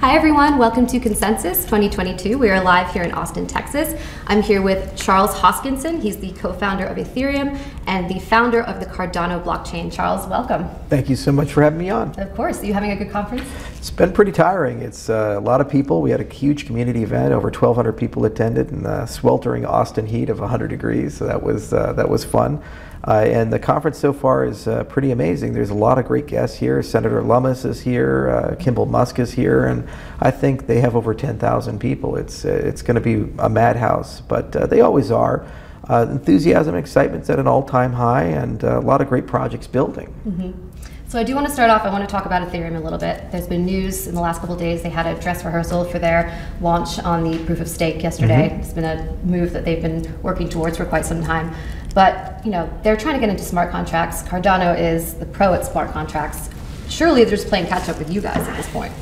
Hi everyone, welcome to Consensus 2022. We are live here in Austin, Texas. I'm here with Charles Hoskinson. He's the co-founder of Ethereum and the founder of the Cardano blockchain. Charles, welcome. Thank you so much for having me on. Of course. Are you having a good conference? It's been pretty tiring. It's a lot of people. We had a huge community event. Over 1,200 people attended in the sweltering Austin heat of 100 degrees. So that was fun. And the conference so far is pretty amazing. There's a lot of great guests here. Senator Lummis is here, Kimball Musk is here, and I think they have over 10,000 people. It's going to be a madhouse, but they always are. Enthusiasm and excitement's at an all-time high, and a lot of great projects building. Mm-hmm. So I do want to start off, I want to talk about Ethereum a little bit. There's been news in the last couple of days. They had a dress rehearsal for their launch on the proof of stake yesterday. Mm-hmm. It's been a move that they've been working towards for quite some time. But they're trying to get into smart contracts. Cardano is the pro at smart contracts. Surely they're just playing catch up with you guys at this point.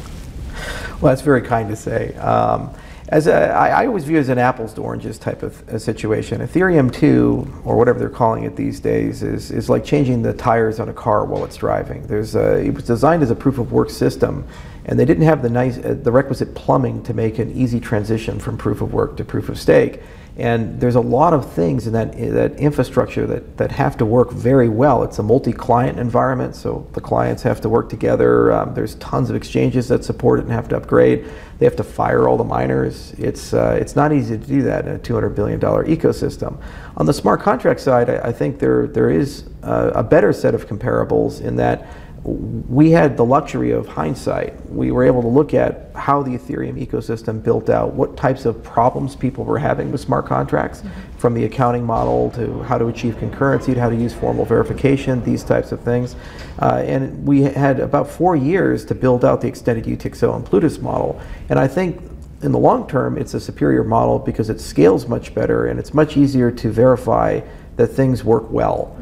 Well, that's very kind to say. I always view it as an apples to oranges type of a situation. Ethereum 2, or whatever they're calling it these days, is like changing the tires on a car while it's driving. It was designed as a proof of work system, and they didn't have the requisite plumbing to make an easy transition from proof of work to proof of stake. And there's a lot of things in that infrastructure that have to work very well. It's a multi-client environment, so the clients have to work together. There's tons of exchanges that support it and have to upgrade. They have to fire all the miners. It's not easy to do that in a $200 billion ecosystem. On the smart contract side, I think there is a better set of comparables in that we had the luxury of hindsight. We were able to look at how the Ethereum ecosystem built out, what types of problems people were having with smart contracts, from the accounting model to how to achieve concurrency to how to use formal verification, these types of things. And we had about 4 years to build out the extended UTXO and Plutus model. And I think in the long term, it's a superior model because it scales much better and it's much easier to verify that things work well.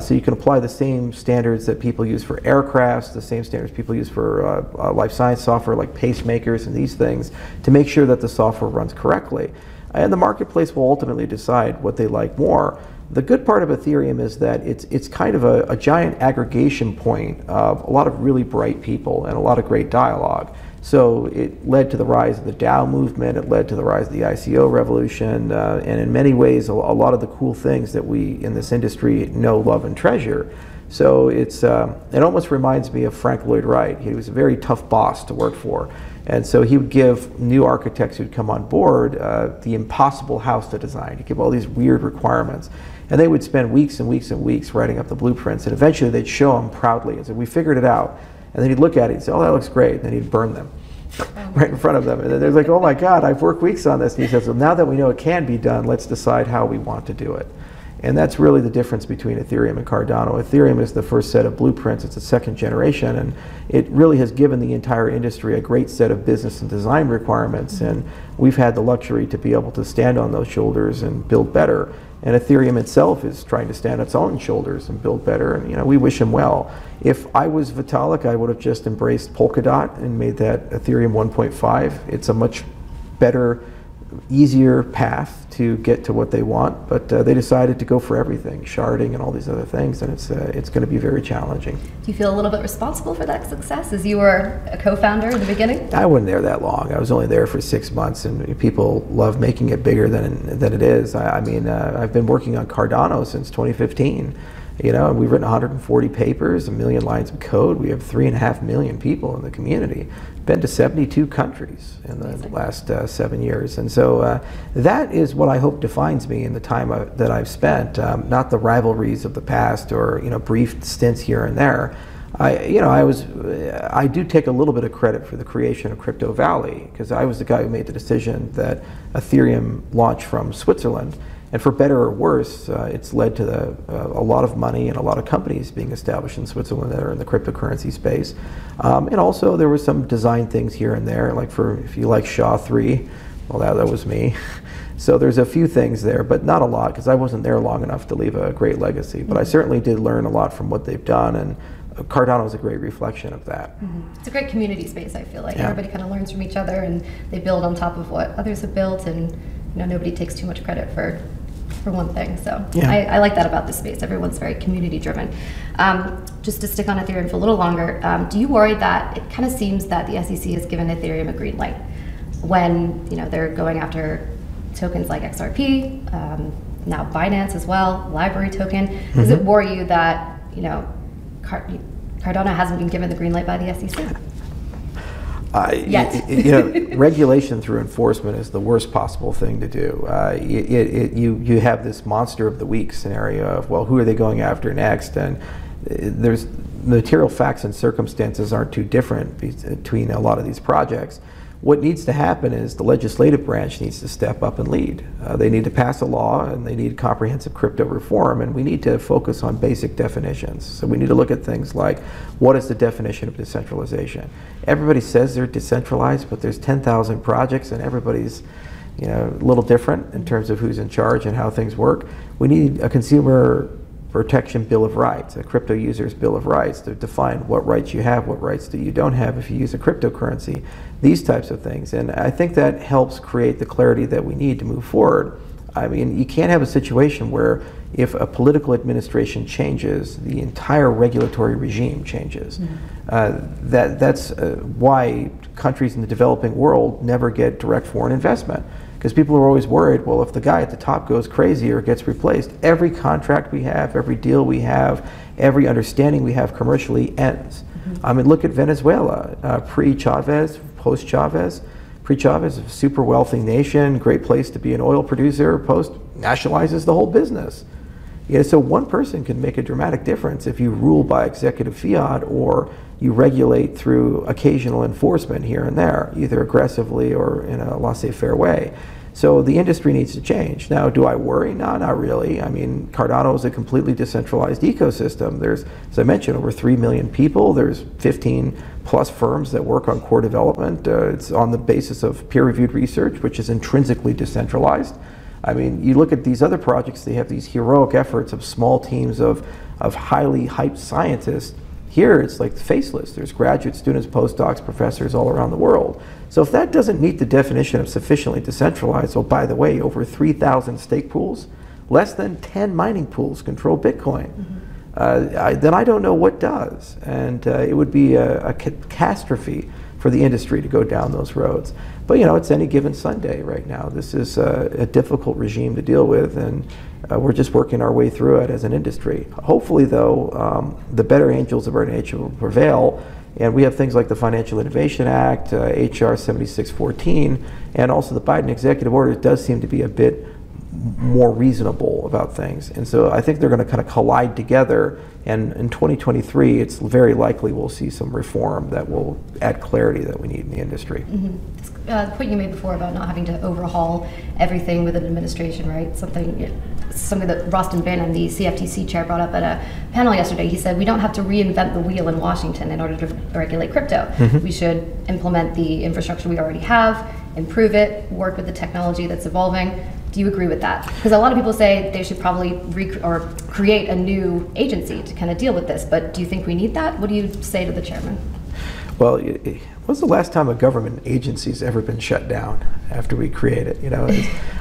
So you can apply the same standards that people use for aircrafts, the same standards people use for life science software like pacemakers and these things to make sure that the software runs correctly. And the marketplace will ultimately decide what they like more. The good part of Ethereum is that it's kind of a giant aggregation point of a lot of really bright people and a lot of great dialogue. So it led to the rise of the DAO movement, it led to the rise of the ICO revolution, and in many ways a lot of the cool things that we in this industry know, love, and treasure. So it almost reminds me of Frank Lloyd Wright. He was a very tough boss to work for. And so he would give new architects who'd come on board the impossible house to design. He'd give all these weird requirements. And they would spend weeks and weeks and weeks writing up the blueprints, and eventually they'd show them proudly and say, "We figured it out." And then he'd look at it and say, "Oh, that looks great." And then he'd burn them right in front of them. And then they're like, "Oh my God, I've worked weeks on this." And he says, "Well, now that we know it can be done, let's decide how we want to do it." And that's really the difference between Ethereum and Cardano. Ethereum is the first set of blueprints. It's a second generation, and it really has given the entire industry a great set of business and design requirements. And we've had the luxury to be able to stand on those shoulders and build better. And Ethereum itself is trying to stand on its own shoulders and build better, and we wish him well. If I was Vitalik, I would have just embraced Polkadot and made that Ethereum 1.5. It's a much better, easier path to get to what they want, but they decided to go for everything, sharding and all these other things, and it's going to be very challenging. Do you feel a little bit responsible for that success, as you were a co-founder in the beginning? I wasn't there that long. I was only there for 6 months, and people love making it bigger than it is. I mean, I've been working on Cardano since 2015. And we've written 140 papers, 1 million lines of code. We have 3.5 million people in the community. Been to 72 countries in the last 7 years. And so that is what I hope defines me in the time that I've spent, not the rivalries of the past or brief stints here and there. I do take a little bit of credit for the creation of Crypto Valley, because I was the guy who made the decision that Ethereum launched from Switzerland. And for better or worse, it's led to a lot of money and a lot of companies being established in Switzerland that are in the cryptocurrency space. And also there were some design things here and there, like if you like SHA-3, well, that was me. So there's a few things there, but not a lot, because I wasn't there long enough to leave a great legacy. But I certainly did learn a lot from what they've done, and Cardano is a great reflection of that. It's a great community space, I feel like. Yeah. Everybody kind of learns from each other, and they build on top of what others have built, and nobody takes too much credit for for one thing. So yeah. I like that about this space. Everyone's very community driven. Just to stick on Ethereum for a little longer, do you worry that it kind of seems that the SEC has given Ethereum a green light when they're going after tokens like XRP, now Binance as well, library token? Does it worry you that Cardano hasn't been given the green light by the SEC? Regulation through enforcement is the worst possible thing to do. You have this monster of the week scenario of, well, who are they going after next? And there's material facts and circumstances aren't too different between a lot of these projects. What needs to happen is the legislative branch needs to step up and lead. They need to pass a law, and they need comprehensive crypto reform, and we need to focus on basic definitions. So we need to look at things like, what is the definition of decentralization? Everybody says they're decentralized, but there's 10,000 projects, and everybody's a little different in terms of who's in charge and how things work. We need a consumer protection bill of rights, a crypto user's bill of rights, to define what rights you have, what rights you don't have if you use a cryptocurrency, these types of things. And I think that helps create the clarity that we need to move forward. I mean, you can't have a situation where if a political administration changes, the entire regulatory regime changes. That's why countries in the developing world never get direct foreign investment. Because people are always worried, well, if the guy at the top goes crazy or gets replaced, every contract we have, every deal we have, every understanding we have commercially ends. I mean, look at Venezuela, pre-Chavez, post-Chavez. Pre-Chavez, a super wealthy nation, great place to be an oil producer. Post nationalizes the whole business. So one person can make a dramatic difference if you rule by executive fiat or you regulate through occasional enforcement here and there, either aggressively or in a laissez-faire way. So the industry needs to change. Now, do I worry? No, not really. I mean, Cardano is a completely decentralized ecosystem. There's, as I mentioned, over 3 million people. There's 15 plus firms that work on core development. It's on the basis of peer-reviewed research, which is intrinsically decentralized. I mean, you look at these other projects, they have these heroic efforts of small teams of highly hyped scientists. Here, it's like faceless. There's graduate students, postdocs, professors all around the world. So if that doesn't meet the definition of sufficiently decentralized, oh, by the way, over 3,000 stake pools, less than 10 mining pools control Bitcoin, then I don't know what does. And it would be a catastrophe for the industry to go down those roads. But it's any given Sunday right now. This is a difficult regime to deal with, and we're just working our way through it as an industry. Hopefully, though, the better angels of our nature will prevail, and we have things like the Financial Innovation Act, HR 7614, and also the Biden executive order does seem to be a bit more reasonable about things. And so I think they're going to kind of collide together, and in 2023 it's very likely we'll see some reform that will add clarity that we need in the industry. The point you made before about not having to overhaul everything with an administration, right? Something that Rostin Bannon, the CFTC chair, brought up at a panel yesterday. He said we don't have to reinvent the wheel in Washington in order to regulate crypto. We should implement the infrastructure we already have, improve it, work with the technology that's evolving. Do you agree with that? Because a lot of people say they should probably create a new agency to kind of deal with this, but do you think we need that? What do you say to the chairman? Well, when's the last time a government agency's ever been shut down after we create it?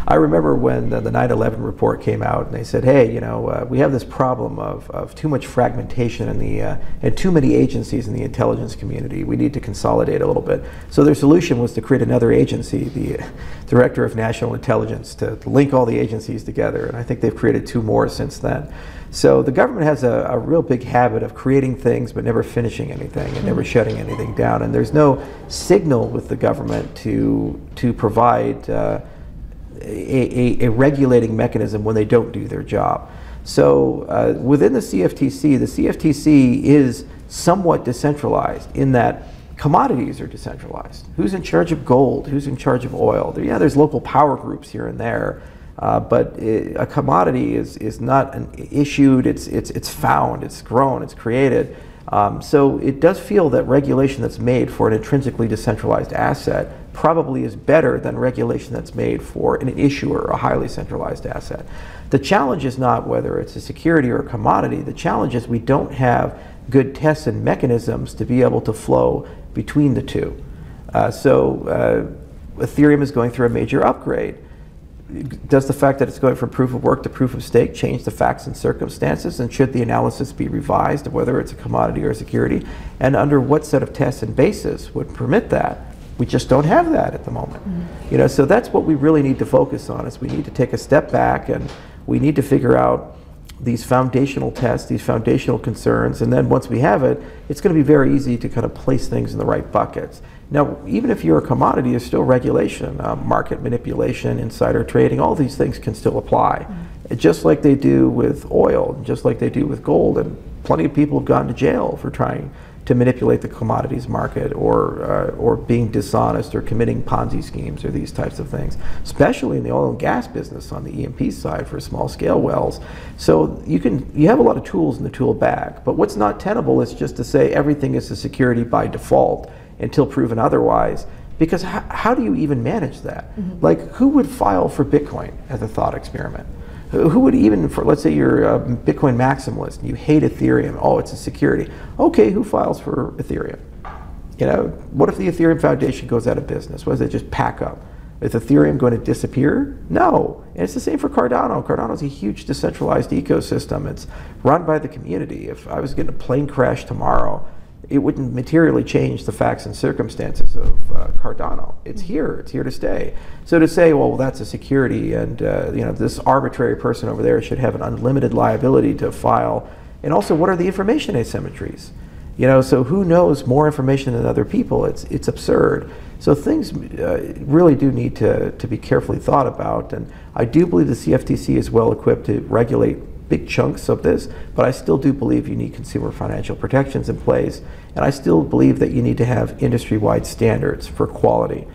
I remember when the 9/11 report came out, and they said, hey, we have this problem of too much fragmentation and too many agencies in the intelligence community. We need to consolidate a little bit. So their solution was to create another agency, the Director of National Intelligence, to link all the agencies together. And I think they've created 2 more since then. So the government has a real big habit of creating things but never finishing anything and never shutting anything down. And there's no signal with the government to provide a regulating mechanism when they don't do their job. So within the CFTC is somewhat decentralized in that commodities are decentralized. Who's in charge of gold? Who's in charge of oil? There's local power groups here and there. But a commodity is not issued, it's found, it's grown, it's created. So it does feel that regulation that's made for an intrinsically decentralized asset probably is better than regulation that's made for an issuer, a highly centralized asset. The challenge is not whether it's a security or a commodity. The challenge is we don't have good tests and mechanisms to be able to flow between the two. So Ethereum is going through a major upgrade. does the fact that it's going from proof of work to proof of stake change the facts and circumstances, and should the analysis be revised of whether it's a commodity or a security, and under what set of tests and basis would permit that? We just don't have that at the moment. So that's what we really need to focus on, is we need to take a step back and we need to figure out these foundational tests, these foundational concerns, and then once we have it, it's going to be very easy to kind of place things in the right buckets. Now, even if you're a commodity, there's still regulation, market manipulation, insider trading, all these things can still apply. Just like they do with oil, just like they do with gold, and plenty of people have gone to jail for trying to manipulate the commodities market, or being dishonest, or committing Ponzi schemes, or these types of things, especially in the oil and gas business on the E&P side for small scale wells. So you have a lot of tools in the tool bag, but what's not tenable is just to say everything is a security by default until proven otherwise, because how do you even manage that? Like, who would file for Bitcoin as a thought experiment? Who would even, for, let's say you're a Bitcoin maximalist and you hate Ethereum, oh, it's a security. Okay, who files for Ethereum? What if the Ethereum Foundation goes out of business? What does it just pack up? Is Ethereum going to disappear? No. And it's the same for Cardano. Cardano's a huge decentralized ecosystem. It's run by the community. If I was getting a plane crash tomorrow, it wouldn't materially change the facts and circumstances of Cardano. It's here to stay. So to say, well, that's a security, and this arbitrary person over there should have an unlimited liability to file, and also what are the information asymmetries? So who knows more information than other people? It's absurd. So things really do need to be carefully thought about, and I do believe the CFTC is well equipped to regulate big chunks of this, but I still do believe you need consumer financial protections in place, and I still believe that you need to have industry-wide standards for quality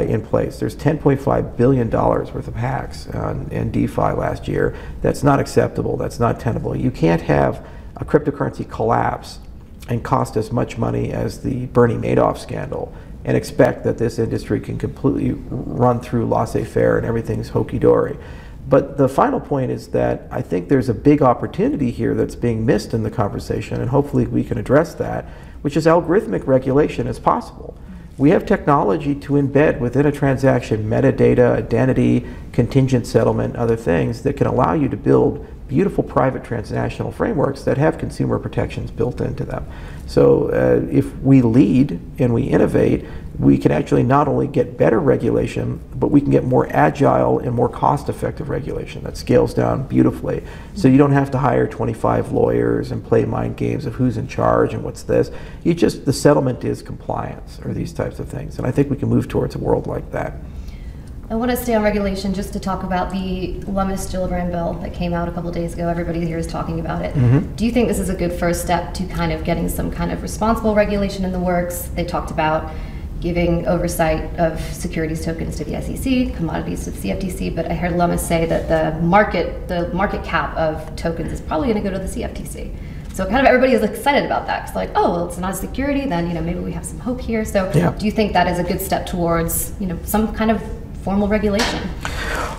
in place. There's $10.5 billion worth of hacks in DeFi last year. That's not acceptable. That's not tenable. You can't have a cryptocurrency collapse and cost as much money as the Bernie Madoff scandal and expect that this industry can completely run through laissez-faire and everything's hokey-dory. But the final point is that I think there's a big opportunity here that's being missed in the conversation, and hopefully we can address that, which is algorithmic regulation as possible. We have technology to embed within a transaction metadata, identity, contingent settlement, other things that can allow you to build beautiful private transnational frameworks that have consumer protections built into them. So if we lead and we innovate, we can actually not only get better regulation, but we can get more agile and more cost-effective regulation that scales down beautifully. So you don't have to hire 25 lawyers and play mind games of who's in charge and what's this. The settlement is compliance, or these types of things. And I think we can move towards a world like that. I want to stay on regulation just to talk about the Lummis-Gillibrand bill that came out a couple days ago. Everybody here is talking about it. Do you think this is a good first step to kind of getting some kind of responsible regulation in the works? They talked about giving oversight of securities tokens to the SEC, commodities to the CFTC, but I heard Lummis say that the market cap of tokens is probably going to go to the CFTC. So kind of everybody is excited about that. It's like, oh, well, it's not a security, then maybe we have some hope here. So do you think that is a good step towards some kind of formal regulation?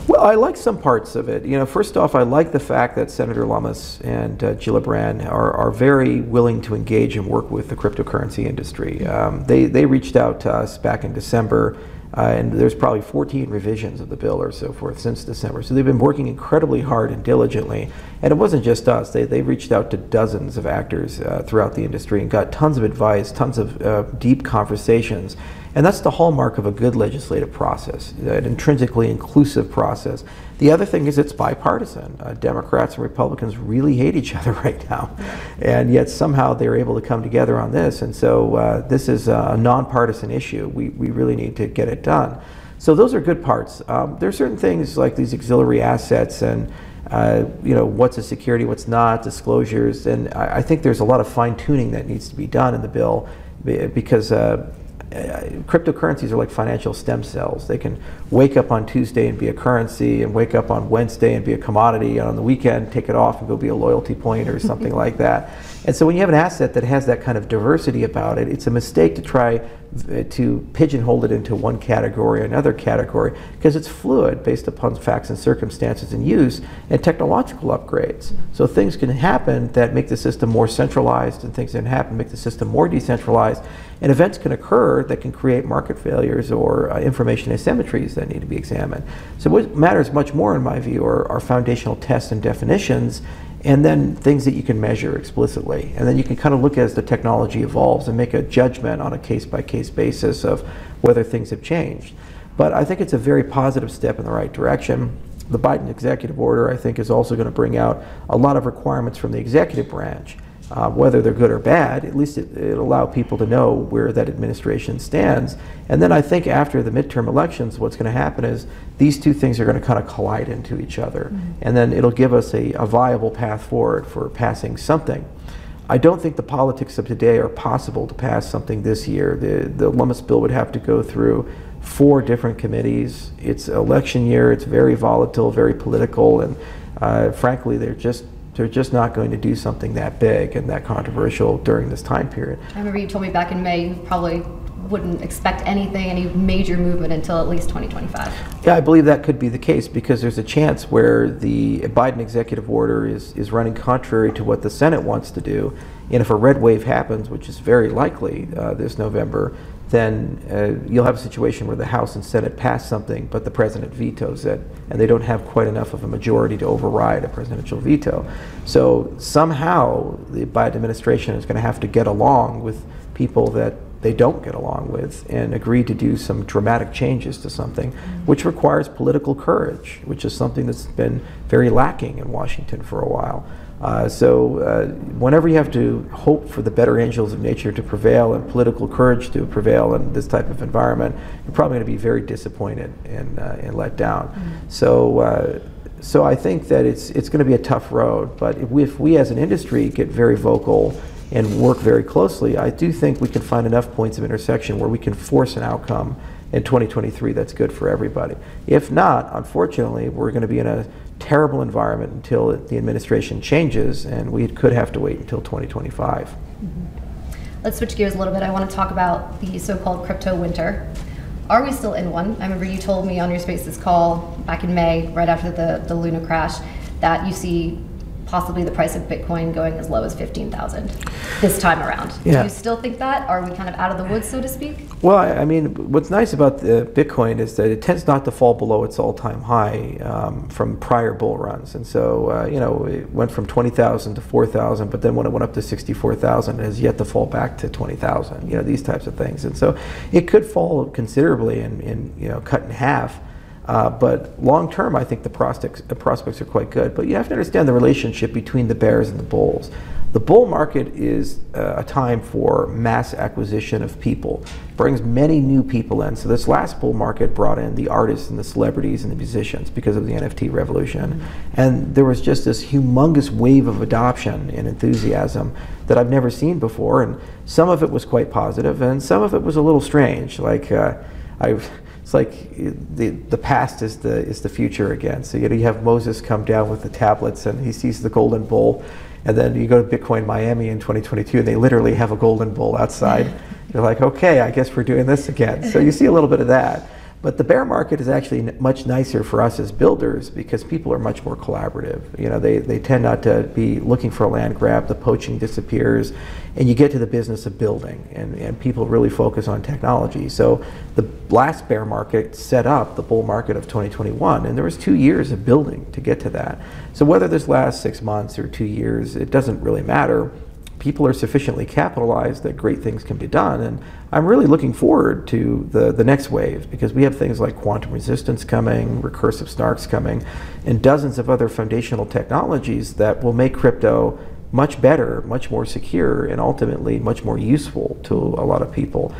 Well, I like some parts of it. First off, I like the fact that Senator Lummis and Gillibrand are very willing to engage and work with the cryptocurrency industry. They reached out to us back in December, and there's probably 14 revisions of the bill or so forth since December. So they've been working incredibly hard and diligently. And it wasn't just us. They reached out to dozens of actors throughout the industry and got tons of advice, tons of deep conversations. And that's the hallmark of a good legislative process, an intrinsically inclusive process. The other thing is it's bipartisan. Democrats and Republicans really hate each other right now. And yet somehow they're able to come together on this. And so this is a nonpartisan issue. We really need to get it done. So those are good parts. There are certain things like these auxiliary assets and what's a security, what's not, disclosures. And I think there's a lot of fine tuning that needs to be done in the bill because cryptocurrencies are like financial stem cells. They can wake up on Tuesday and be a currency, and wake up on Wednesday and be a commodity, and on the weekend take it off and go be a loyalty point or something like that. And so when you have an asset that has that kind of diversity about it, it's a mistake to try to pigeonhole it into one category or another category, because it's fluid based upon facts and circumstances and use and technological upgrades. So things can happen that make the system more centralized, and things can happen to make the system more decentralized, and events can occur that can create market failures or information asymmetries that need to be examined. So what matters much more, in my view, are foundational tests and definitions, and then things that you can measure explicitly. And then you can kind of look as the technology evolves and make a judgment on a case-by-case basis of whether things have changed. But I think it's a very positive step in the right direction. The Biden executive order, I think, is also going to bring out a lot of requirements from the executive branch. Whether they're good or bad, at least it'll allow people to know where that administration stands. And then I think after the midterm elections, what's going to happen is these two things are going to kind of collide into each other. And then it'll give us a viable path forward for passing something. I don't think the politics of today are possible to pass something this year. The Lummis bill would have to go through 4 different committees. It's election year, it's very volatile, very political, and frankly, they're just not going to do something that big and that controversial during this time period. I remember you told me back in May you probably wouldn't expect any major movement until at least 2025. Yeah, I believe that could be the case, because there's a chance where the Biden executive order is running contrary to what the Senate wants to do. And if a red wave happens, which is very likely this November, then you'll have a situation where the House and Senate pass something, but the president vetoes it, and they don't have quite enough of a majority to override a presidential veto. So somehow the Biden administration is going to have to get along with people that they don't get along with and agree to do some dramatic changes to something, which requires political courage, which is something that's been very lacking in Washington for a while. Whenever you have to hope for the better angels of nature to prevail and political courage to prevail in this type of environment, you're probably going to be very disappointed and let down. So I think that it's going to be a tough road, but if we as an industry get very vocal and work very closely, I do think we can find enough points of intersection where we can force an outcome in 2023 that's good for everybody. If not, unfortunately, we're going to be in a terrible environment until the administration changes, and we could have to wait until 2025. Let's switch gears a little bit. I want to talk about the so-called crypto winter. Are we still in one? I remember you told me on your Spaces call back in May, right after the Luna crash, that you see possibly the price of Bitcoin going as low as 15,000 this time around. Yeah. Do you still think that? Are we kind of out of the woods, so to speak? Well, I mean, what's nice about the Bitcoin is that it tends not to fall below its all-time high from prior bull runs. And so, it went from 20,000 to 4,000, but then when it went up to 64,000, it has yet to fall back to 20,000, these types of things. And so it could fall considerably and cut in half. But long term, I think the prospects are quite good. But you have to understand the relationship between the bears and the bulls. The bull market is a time for mass acquisition of people. It brings many new people in. So this last bull market brought in the artists and the celebrities and the musicians because of the NFT revolution. And there was just this humongous wave of adoption and enthusiasm that I've never seen before. And some of it was quite positive, and some of it was a little strange. It's like the past is the future again. So you have Moses come down with the tablets, and he sees the golden bull, and then you go to Bitcoin Miami in 2022, and they literally have a golden bull outside. You're like, okay, I guess we're doing this again. So you see a little bit of that. But the bear market is actually much nicer for us as builders because people are much more collaborative. They tend not to be looking for a land grab, the poaching disappears, and you get to the business of building, and people really focus on technology. So the last bear market set up the bull market of 2021, and there was 2 years of building to get to that. So whether this lasts 6 months or 2 years, it doesn't really matter. People are sufficiently capitalized that great things can be done, and I'm really looking forward to the next wave, because we have things like quantum resistance coming, recursive snarks coming, and dozens of other foundational technologies that will make crypto much better, much more secure, and ultimately much more useful to a lot of people.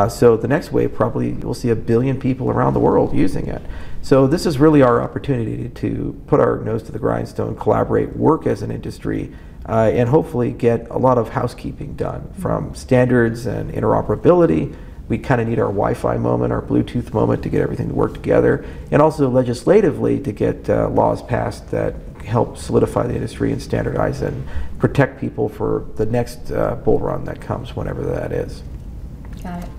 So the next wave, probably we'll see 1 billion people around the world using it. So this is really our opportunity to put our nose to the grindstone, collaborate, work as an industry, and hopefully get a lot of housekeeping done, from standards and interoperability. We kind of need our Wi-Fi moment, our Bluetooth moment to get everything to work together, and also legislatively to get laws passed that help solidify the industry and standardize and protect people for the next bull run that comes, whenever that is. Got it.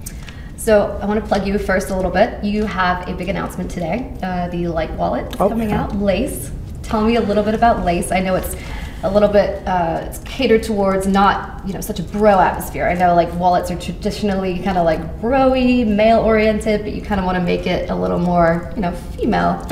So I want to plug you first a little bit. You have a big announcement today. The Light wallet is coming out, Lace. Tell me a little bit about Lace. I know it's a little bit it's catered towards not such a bro atmosphere. I know like wallets are traditionally kind of like bro-y, male oriented, but you kind of want to make it a little more female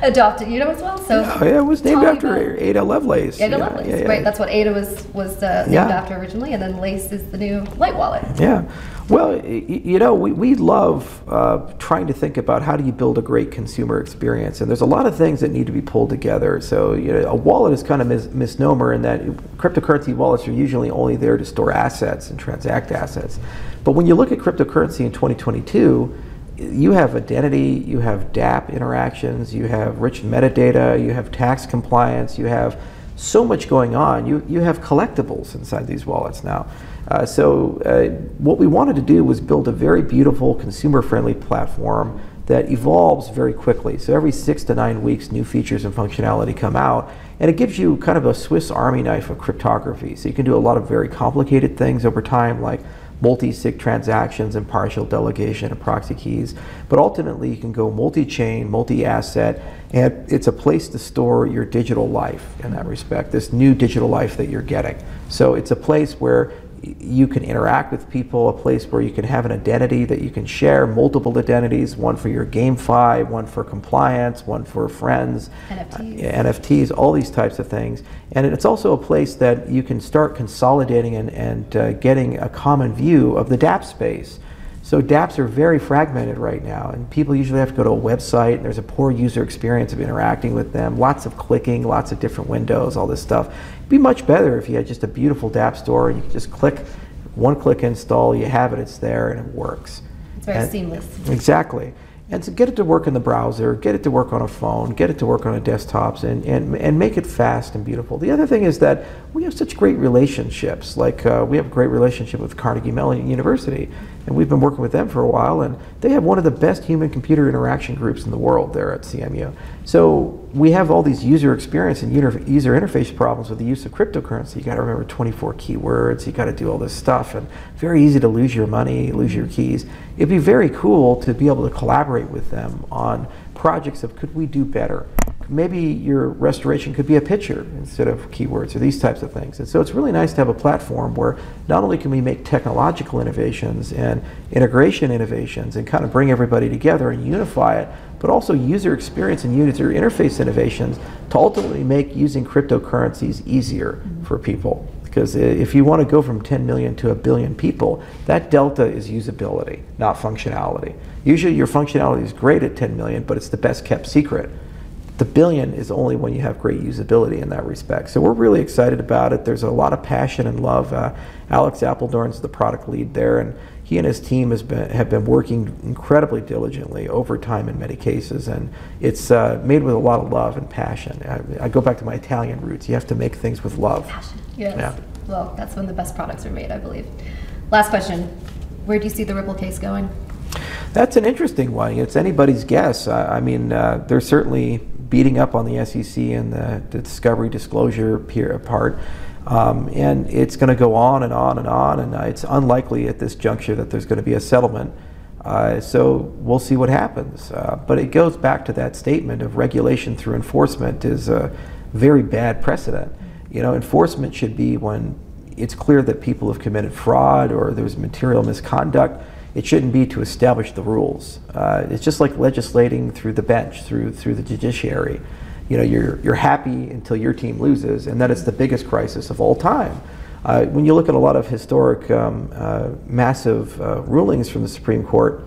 adopted as well. So yeah, it was named after Ada Lovelace. Ada Lovelace, right? That's what Ada was named after originally, and then Lace is the new Light wallet. Yeah. Well, we love trying to think about how do you build a great consumer experience, and there's a lot of things that need to be pulled together. So a wallet is kind of misnomer in that cryptocurrency wallets are usually only there to store assets and transact assets. But when you look at cryptocurrency in 2022, you have identity, you have DApp interactions, you have rich metadata, you have tax compliance, you have so much going on. You have collectibles inside these wallets now. So what we wanted to do was build a very beautiful consumer-friendly platform that evolves very quickly. So every 6 to 9 weeks, new features and functionality come out, and it gives you kind of a Swiss Army knife of cryptography. So you can do a lot of very complicated things over time, like multi-sig transactions and partial delegation of proxy keys. But ultimately, you can go multi-chain, multi-asset, and it's a place to store your digital life in that respect, this new digital life that you're getting. So it's a place where you can interact with people, a place where you can have an identity that you can share, multiple identities, one for your GameFi, one for compliance, one for friends, NFTs, all these types of things. And it's also a place that you can start consolidating and getting a common view of the DApp space. So dApps are very fragmented right now, and people usually have to go to a website, and there's a poor user experience of interacting with them, lots of clicking, lots of different windows, all this stuff. It'd be much better if you had just a beautiful dApp store, and you could just click, one click install, you have it, it's there, and it works. It's very seamless. Exactly. And so get it to work in the browser, get it to work on a phone, get it to work on a desktops, and make it fast and beautiful. The other thing is that we have such great relationships. Like we have a great relationship with Carnegie Mellon University, and we've been working with them for a while, and they have one of the best human-computer interaction groups in the world there at CMU. So we have all these user experience and user interface problems with the use of cryptocurrency. You got to remember 24 keywords, you got to do all this stuff, and very easy to lose your money, lose your keys. It'd be very cool to be able to collaborate with them on projects of could we do better? Maybe your restoration could be a picture instead of keywords or these types of things. And so it's really nice to have a platform where not only can we make technological innovations and integration innovations and kind of bring everybody together and unify it, but also user experience and user interface innovations to ultimately make using cryptocurrencies easier for people. Because if you want to go from 10 million to 1 billion people, that delta is usability, not functionality. Usually your functionality is great at 10 million, but it's the best kept secret. The billion is only when you have great usability in that respect. So we're really excited about it. There's a lot of passion and love. Alex Appledorn's the product lead there, and he and his team have been working incredibly diligently over time in many cases, and it's made with a lot of love and passion. I go back to my Italian roots. You have to make things with love. Passion. Yes. Yeah. Well, that's when the best products are made, I believe. Last question. Where do you see the Ripple case going? That's an interesting one. It's anybody's guess. I mean, they're certainly beating up on the SEC and the discovery disclosure part. And it's going to go on and on and on, and it's unlikely at this juncture that there's going to be a settlement. So we'll see what happens. But it goes back to that statement of regulation through enforcement is a very bad precedent. Enforcement should be when it's clear that people have committed fraud or there's material misconduct. It shouldn't be to establish the rules. It's just like legislating through the bench, through the judiciary. You're happy until your team loses, and then it's the biggest crisis of all time. When you look at a lot of historic, massive rulings from the Supreme Court,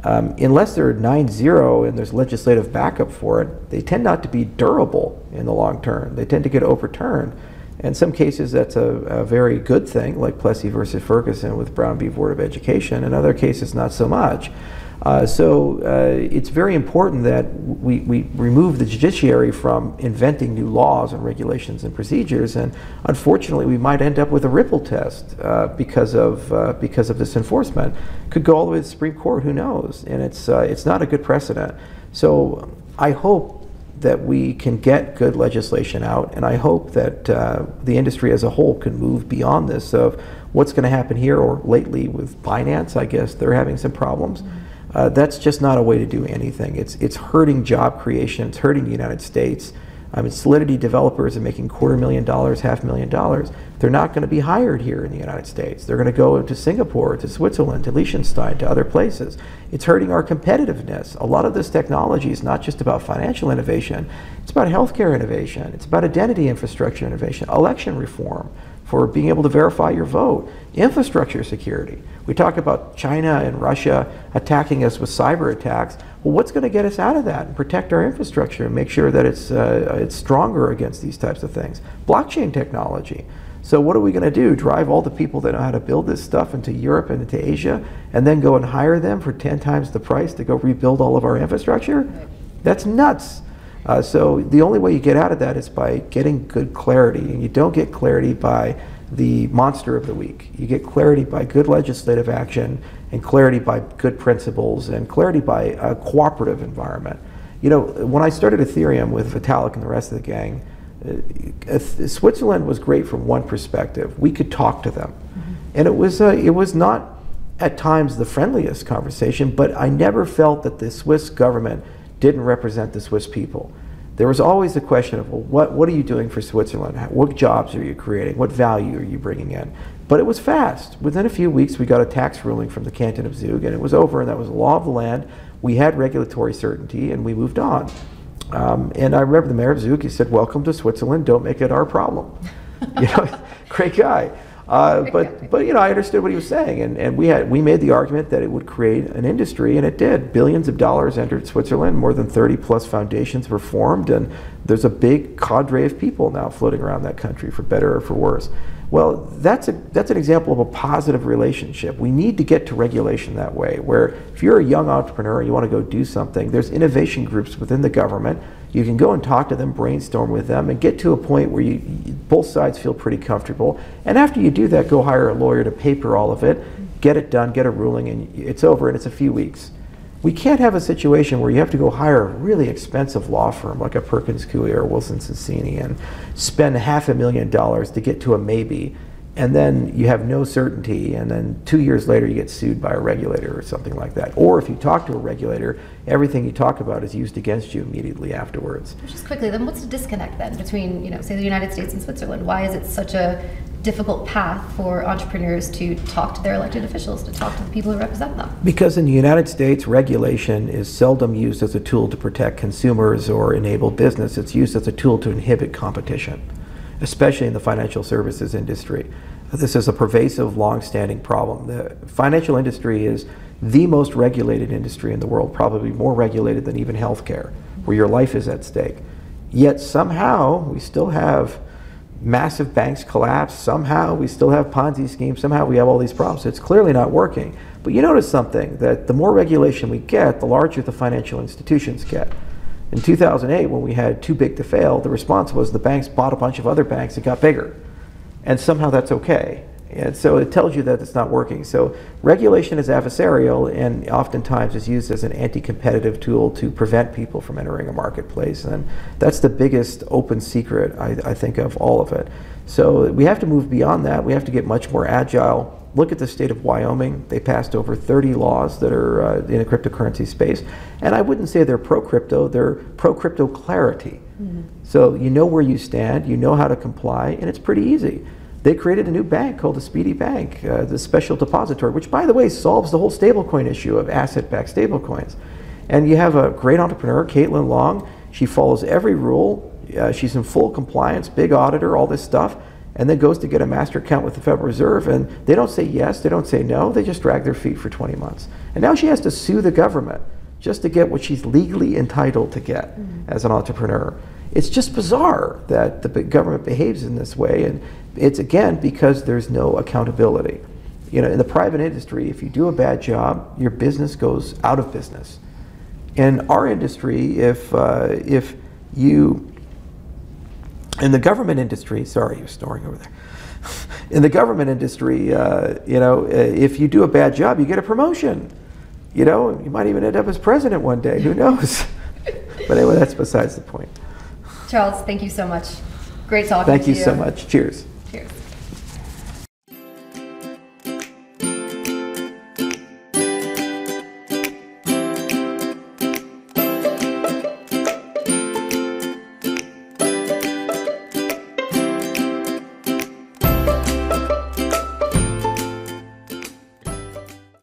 unless they're 9-0 and there's legislative backup for it, they tend not to be durable in the long term. They tend to get overturned. In some cases, that's a very good thing, like Plessy versus Ferguson with Brown v. Board of Education. In other cases, not so much. So it's very important that we remove the judiciary from inventing new laws and regulations and procedures. And unfortunately, we might end up with a Ripple test because of this enforcement. Could go all the way to the Supreme Court. Who knows? And it's not a good precedent. So I hope that we can get good legislation out, and I hope that the industry as a whole can move beyond this of what's going to happen here, or lately with Binance, I guess they're having some problems. That's just not a way to do anything. It's hurting job creation, it's hurting the United States. I mean, Solidity developers are making $250,000, $500,000. They're not going to be hired here in the United States. They're going to go to Singapore, to Switzerland, to Liechtenstein, to other places. It's hurting our competitiveness. A lot of this technology is not just about financial innovation. It's about healthcare innovation. It's about identity infrastructure innovation, election reform for being able to verify your vote, infrastructure security. We talk about China and Russia attacking us with cyber attacks. Well, what's going to get us out of that and protect our infrastructure and make sure that it's stronger against these types of things? Blockchain technology. So what are we going to do? Drive all the people that know how to build this stuff into Europe and into Asia, and then go and hire them for 10 times the price to go rebuild all of our infrastructure? That's nuts. So the only way you get out of that is by getting good clarity, and you don't get clarity by the monster of the week. You get clarity by good legislative action, and clarity by good principles, and clarity by a cooperative environment. You know, when I started Ethereum with Vitalik and the rest of the gang, Switzerland was great from one perspective. We could talk to them. And it was not at times the friendliest conversation, but I never felt that the Swiss government didn't represent the Swiss people. There was always the question of, well, what are you doing for Switzerland? What jobs are you creating? What value are you bringing in? But it was fast. Within a few weeks, we got a tax ruling from the canton of Zug, and it was over, and that was the law of the land. We had regulatory certainty, and we moved on. And I remember the mayor of Zug, he said, "Welcome to Switzerland, don't make it our problem." You know, great guy. But you know, I understood what he was saying, and we made the argument that it would create an industry, and it did. Billions of dollars entered Switzerland, more than 30 plus foundations were formed, and there's a big cadre of people now floating around that country, for better or for worse. Well, that's an example of a positive relationship. We need to get to regulation that way, where if you're a young entrepreneur and you want to go do something, there's innovation groups within the government. You can go and talk to them, brainstorm with them, and get to a point where both sides feel pretty comfortable. And after you do that, go hire a lawyer to paper all of it, get it done, get a ruling, and it's over, and it's a few weeks. We can't have a situation where you have to go hire a really expensive law firm like a Perkins Coie or Wilson Sonsini and spend $500,000 to get to a maybe, and then you have no certainty, and then 2 years later you get sued by a regulator or something like that. Or if you talk to a regulator, everything you talk about is used against you immediately afterwards. Just quickly, then what's the disconnect then between, you know, say the United States and Switzerland? Why is it such a difficult path for entrepreneurs to talk to their elected officials, to talk to the people who represent them? Because in the United States, regulation is seldom used as a tool to protect consumers or enable business. It's used as a tool to inhibit competition, especially in the financial services industry. This is a pervasive, long-standing problem. The financial industry is the most regulated industry in the world, probably more regulated than even healthcare, where your life is at stake. Yet somehow we still have massive banks collapse, somehow we still have Ponzi schemes, somehow we have all these problems. It's clearly not working. But you notice something, that the more regulation we get, the larger the financial institutions get. In 2008, when we had too big to fail, the response was the banks bought a bunch of other banks and got bigger. And somehow that's okay. And so it tells you that it's not working. So regulation is adversarial and oftentimes is used as an anti-competitive tool to prevent people from entering a marketplace. And that's the biggest open secret, I think, of all of it. So we have to move beyond that. We have to get much more agile. Look at the state of Wyoming. They passed over 30 laws that are in a cryptocurrency space. And I wouldn't say they're pro-crypto, they're pro-crypto clarity. So you know where you stand, you know how to comply, and it's pretty easy. They created a new bank called the Speedy Bank, the special depository, which, by the way, solves the whole stablecoin issue of asset-backed stablecoins. And you have a great entrepreneur, Caitlin Long. She follows every rule. She's in full compliance, big auditor, all this stuff, and then goes to get a master account with the Federal Reserve, and they don't say yes, they don't say no, they just drag their feet for 20 months. And now she has to sue the government just to get what she's legally entitled to get as an entrepreneur. It's just bizarre that the government behaves in this way, and it's, again, because there's no accountability. You know, in the private industry, if you do a bad job, your business goes out of business. In our industry, if you, in the government industry, sorry, you're snoring over there. In the government industry, you know, if you do a bad job, you get a promotion. You know, you might even end up as president one day, who knows? But anyway, that's besides the point. Charles, thank you so much. Great talking to you. Thank you so much. Cheers.